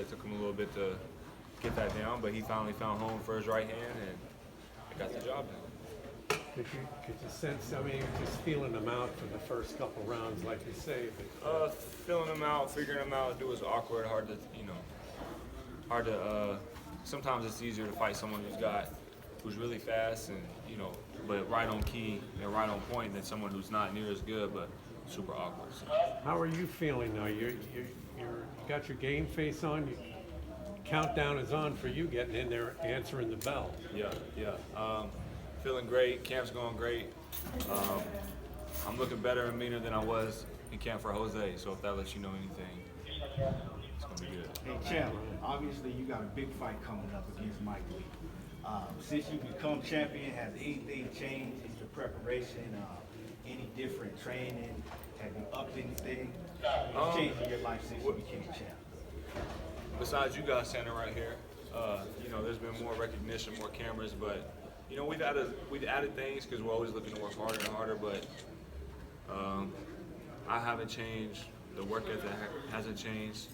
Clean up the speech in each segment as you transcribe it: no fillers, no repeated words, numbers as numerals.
It took him a little bit to get that down, but he finally found home for his right hand and got the job done. Could you sense, I mean, just feeling them out for the first couple rounds, like you say? Feeling them out, figuring them out, it was awkward, hard to, sometimes it's easier to fight someone who's really fast and, but right on key and right on point than someone who's not near as good, but super awkward. So. How are you feeling now? You got your game face on? Countdown is on for you getting in there, answering the bell. Yeah. Feeling great. Camp's going great. I'm looking better and meaner than I was in camp for Jose, so if that lets you know anything, it's going to be good. Hey, Cam, obviously you got a big fight coming up against Mike Lee. Since you become champion, has anything changed in your preparation? Any different training? Have you upped anything? What's changed in your life since you became champ? Besides you guys standing right here, there's been more recognition, more cameras, but we've added things because we're always looking to work harder and harder. But I haven't changed. The work ethic hasn't changed.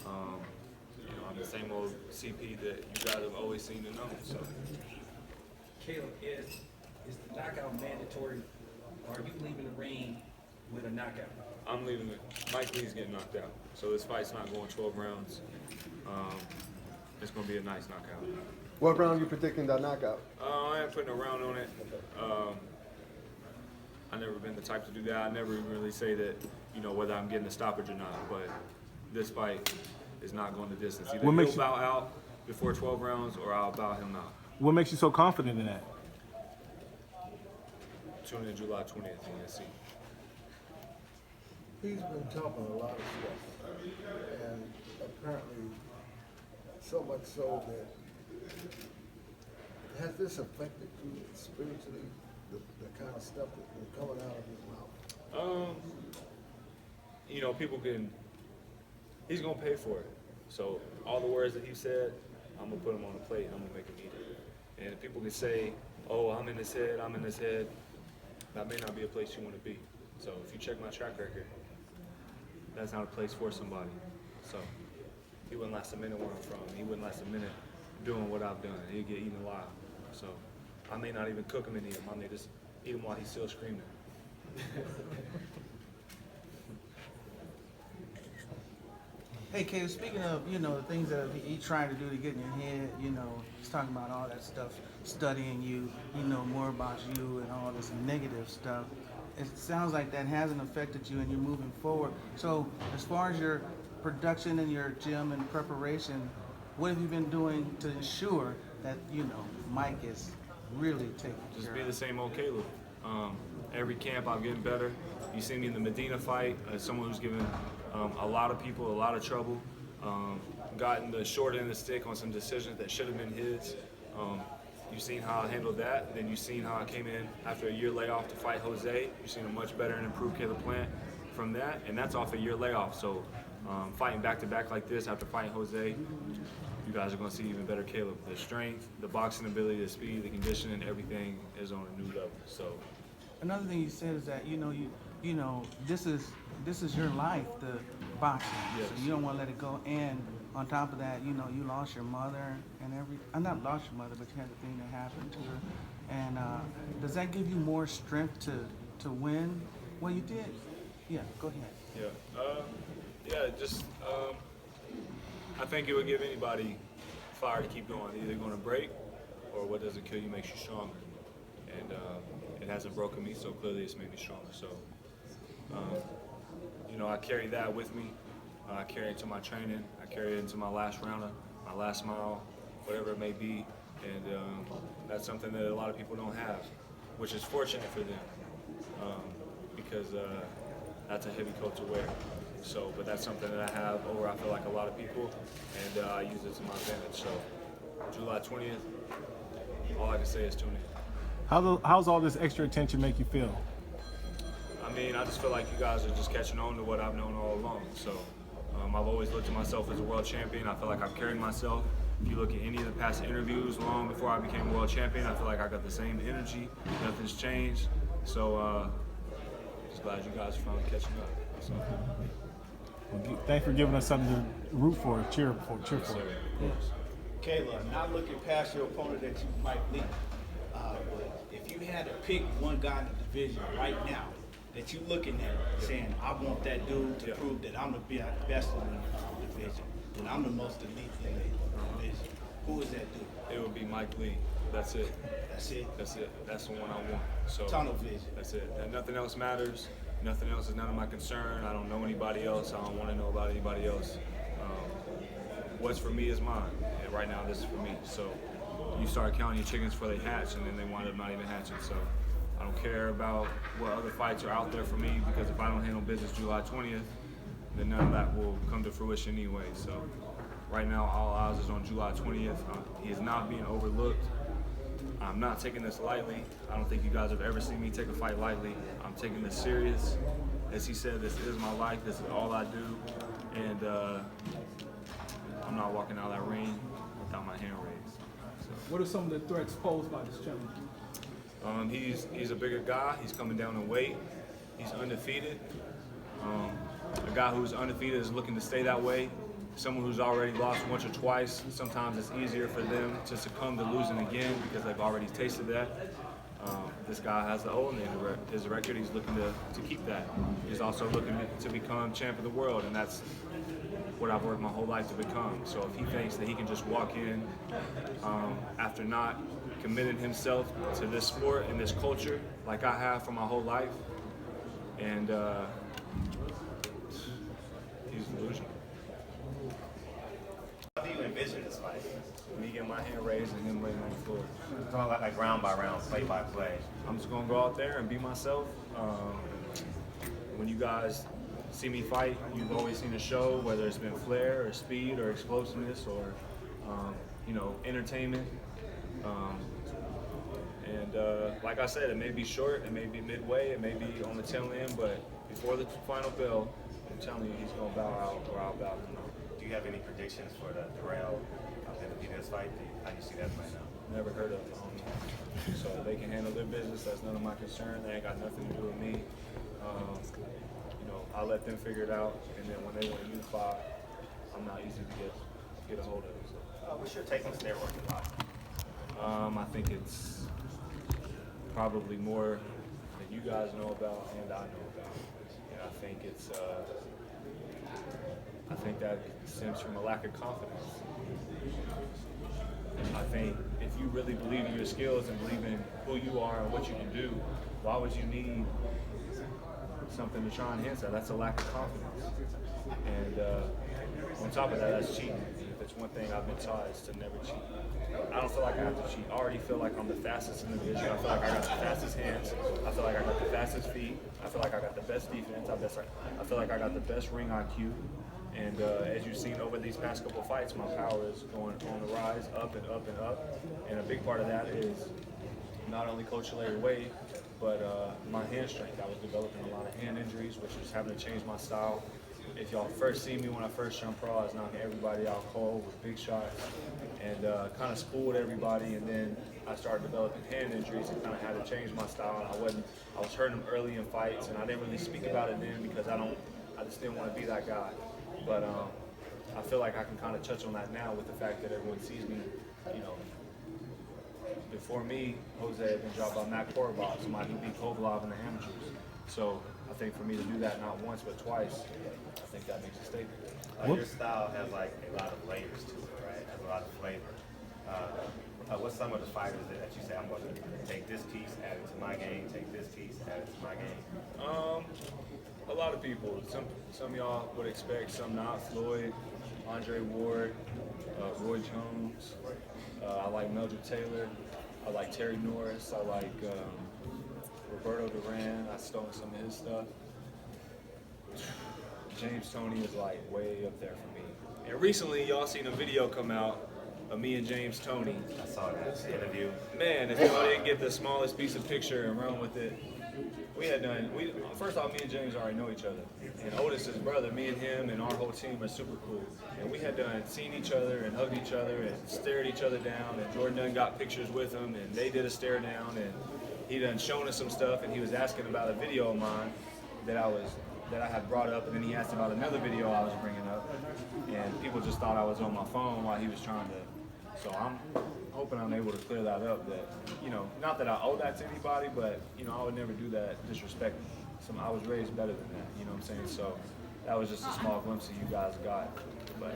I'm the same old CP that you guys have always seen and known. So, Caleb, is the knockout mandatory? Or are you leaving the ring with a knockout? I'm leaving it. Mike Lee's getting knocked out, so this fight's not going 12 rounds. It's going to be a nice knockout. What round are you predicting that knockout? I ain't putting a round on it. I've never been the type to do that. I never even really say that, whether I'm getting a stoppage or not. But this fight is not going the distance. Either he'll bow out before 12 rounds or I'll bow him out. What makes you so confident in that? Tune in July 20th in SC. He's been talking a lot of stuff, and apparently so much so that has this affected you spiritually, the kind of stuff that's been coming out of his mouth? He's gonna pay for it. So all the words that he said, I'm gonna put them on the plate and I'm gonna make him eat it. And people can say, oh, I'm in his head. That may not be a place you want to be. So if you check my track record, that's not a place for somebody. So he wouldn't last a minute where I'm from. He wouldn't last a minute doing what I've done. He'd get eaten alive. So I may not even cook him and eat him. I may just eat him while he's still screaming. Hey, Caleb, speaking of, the things that he's trying to do to get in your head, he's talking about all that stuff, studying you, more about you and all this negative stuff. It sounds like that hasn't affected you and you're moving forward. So as far as your production and your gym and preparation, what have you been doing to ensure that, Mike is really taking care of? Just be the same old Caleb. Every camp I'm getting better. You see me in the Medina fight, someone who's given a lot of people a lot of trouble, gotten the short end of the stick on some decisions that should have been his. You've seen how I handled that. Then you've seen how I came in after a year layoff to fight Jose. You've seen a much better and improved Caleb Plant from that, and that's off a year layoff. So fighting back-to-back like this after fighting Jose, you guys are going to see even better Caleb. The strength, the boxing ability, the speed, the conditioning, everything is on a new level. So another thing you said is that this is your life, the boxing. Yes. So you don't want to let it go. And on top of that, you lost your mother and not lost your mother, but you had the thing that happened to her. And does that give you more strength to win? Well, you did. Yeah, go ahead. I think it would give anybody fire to keep going. Either going to break or what doesn't kill you makes you stronger. And it hasn't broken me, so clearly it's made me stronger. So, I carry that with me. I carry it to my training. I carry it into my last rounder, my last mile, whatever it may be. And that's something that a lot of people don't have, which is fortunate for them because that's a heavy coat to wear. So, but that's something that I have over, I feel like, a lot of people, and I use it to my advantage. So, July 20th, all I can say is tune in. How's all this extra attention make you feel? I mean, I just feel like you guys are just catching on to what I've known all along. So, I've always looked at myself as a world champion. I feel like I've carried myself. If you look at any of the past interviews long before I became a world champion, I feel like I got the same energy. Nothing's changed. So, just glad you guys are finally catching up. So. Well, thanks for giving us something to root for, cheer for. Kayla, not looking past your opponent that you might lead, but if you had to pick one guy in the division right now that you looking at saying, I want that dude to prove that I'm the best in the division, and I'm the most elite in the division, who is that dude? It would be Mike Lee. That's it. That's it? That's it. That's the one I want. So Tunnel vision. that's it. And nothing else matters. Nothing else is none of my concern. I don't know anybody else. I don't want to know about anybody else. What's for me is mine. And right now, this is for me. So you start counting your chickens before they hatch, and then they wind up not even hatching. So I don't care about what other fights are out there for me, because if I don't handle business July 20th, then none of that will come to fruition anyway. So right now, all eyes is on July 20th. He is not being overlooked. I'm not taking this lightly. I don't think you guys have ever seen me take a fight lightly. I'm taking this serious. As he said, this is my life. This is all I do. And I'm not walking out of that ring without my hand raised. So, What are some of the threats posed by this gentleman? he's a bigger guy. He's coming down in weight. He's undefeated. A guy who's undefeated is looking to stay that way. Someone who's already lost once or twice, sometimes it's easier for them to succumb to losing again because they've already tasted that. This guy has the hole in his record. He's looking to keep that. He's also looking to become champ of the world, and that's what I've worked my whole life to become. So if he thinks that he can just walk in after not committing himself to this sport and this culture like I have for my whole life, and he's delusional. How do you envision this fight? Me getting my hand raised and him laying on the floor. Talking about like round by round, play by play. I'm just gonna go out there and be myself. When you guys see me fight, you've always seen a show, whether it's been flair or speed or explosiveness or entertainment. Like I said, it may be short, it may be midway, it may be on the tail end, but before the final bell, I'm telling you, he's gonna bow out or I'll bow him out. Do you have any predictions for the Ferrall Benavidez fight? How do you see that playing out? Never heard of them. So they can handle their business. That's none of my concern. They ain't got nothing to do with me. I let them figure it out, and then when they want to unify, I'm not easy to get a hold of. So. What's your take on steroids and boxing? I think it's probably more than you guys know about and I know about. And I think I think that stems from a lack of confidence. I think if you really believe in your skills and believe in who you are and what you can do, why would you need something to try and enhance that? That's a lack of confidence. And on top of that, that's cheating. If it's one thing I've been taught, is to never cheat. I don't feel like I have to cheat. I already feel like I'm the fastest in the division. I feel like I got the fastest hands. I feel like I got the fastest feet. I feel like I got the best defense. I feel like I got the best ring IQ. And as you've seen over these past couple of fights, my power is going on the rise, up and up and up. And a big part of that is not only Coach Larry Wade, but my hand strength. I was developing a lot of hand injuries, which was having to change my style. If y'all first see me when I first turned pro, I was knocking everybody out cold with big shots and kind of spooled everybody. And then I started developing hand injuries and kind of had to change my style. And I was hurting them early in fights, and I didn't really speak about it then because I just didn't want to be that guy. But I feel like I can kind of touch on that now with the fact that everyone sees me, Before me, Jose had been dropped by Matt Korobov, somebody who beat Kovalev in the amateurs. So I think for me to do that not once but twice, I think that makes a statement. Your style has like a lot of layers to it, right? Has a lot of flavor. What's some of the fighters that you say, I'm going to take this piece, add it to my game, take this piece, add it to my game? A lot of people. Some of y'all would expect, some not. Floyd, Andre Ward, Roy Jones. I like Meldred Taylor. I like Terry Norris. I like Roberto Duran. I've stolen some of his stuff. James Toney is like way up there for me. And recently, y'all seen a video come out of me and James Toney. I saw that interview. Man, if y'all didn't get the smallest piece of picture and run with it, first off, me and James already know each other. And Otis, his brother, me and him and our whole team are super cool. And we had seen each other and hugged each other and stared each other down. And Jordan done got pictures with him and they did a stare down. And he done shown us some stuff and he was asking about a video of mine that I was that I had brought up, and then he asked about another video I was bringing up, and people just thought I was on my phone while he was trying to. So I'm hoping I'm able to clear that up. That, you know, not that I owe that to anybody, but you know, I would never do that disrespect. I was raised better than that. You know what I'm saying? So that was just a small glimpse of you guys got. But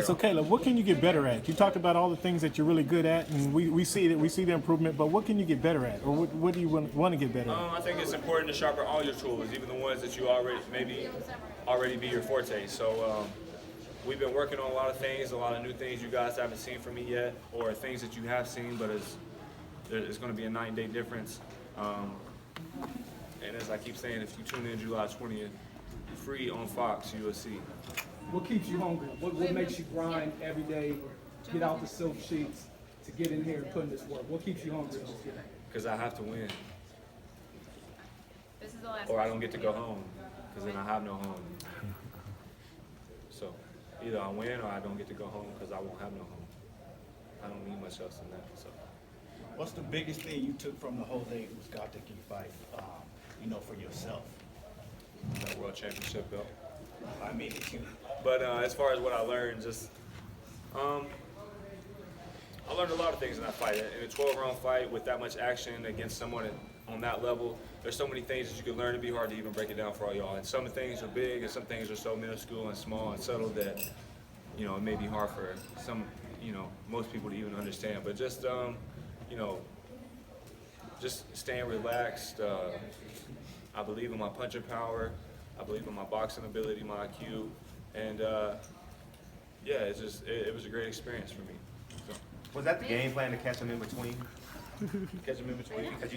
So Caleb, what can you get better at? You talked about all the things that you're really good at, and we see the improvement. But what can you get better at, or what do you want to get better at? I think it's important to sharpen all your tools, even the ones that you already be your forte. So we've been working on a lot of things, a lot of new things you guys haven't seen from me yet, or things that you have seen, but it's going to be a 9-day difference. And as I keep saying, if you tune in July 20th, free on Fox, you will see. What keeps you hungry? What makes you grind every day, get out the silk sheets to get in here and put in this work? What keeps you hungry? Because I have to win. Or I don't get to go home, because then I have no home. So either I win or I don't get to go home because I won't have no home. I don't need much else than that. So. What's the biggest thing you took from the Jose Uzcategui fight, you know, for yourself? That world championship belt. I mean, it's you. But as far as what I learned, just I learned a lot of things in that fight. In a 12-round fight with that much action against someone on that level, there's so many things that you can learn. It'd be hard to even break it down for all y'all. And some things are big, and some things are so minuscule and small and subtle that, you know, it may be hard for some, you know, most people to even understand. But just, you know, just staying relaxed. I believe in my punching power. I believe in my boxing ability, my IQ, and yeah, it was a great experience for me. So. Was that the game plan to catch him in between? Catch him in between. Because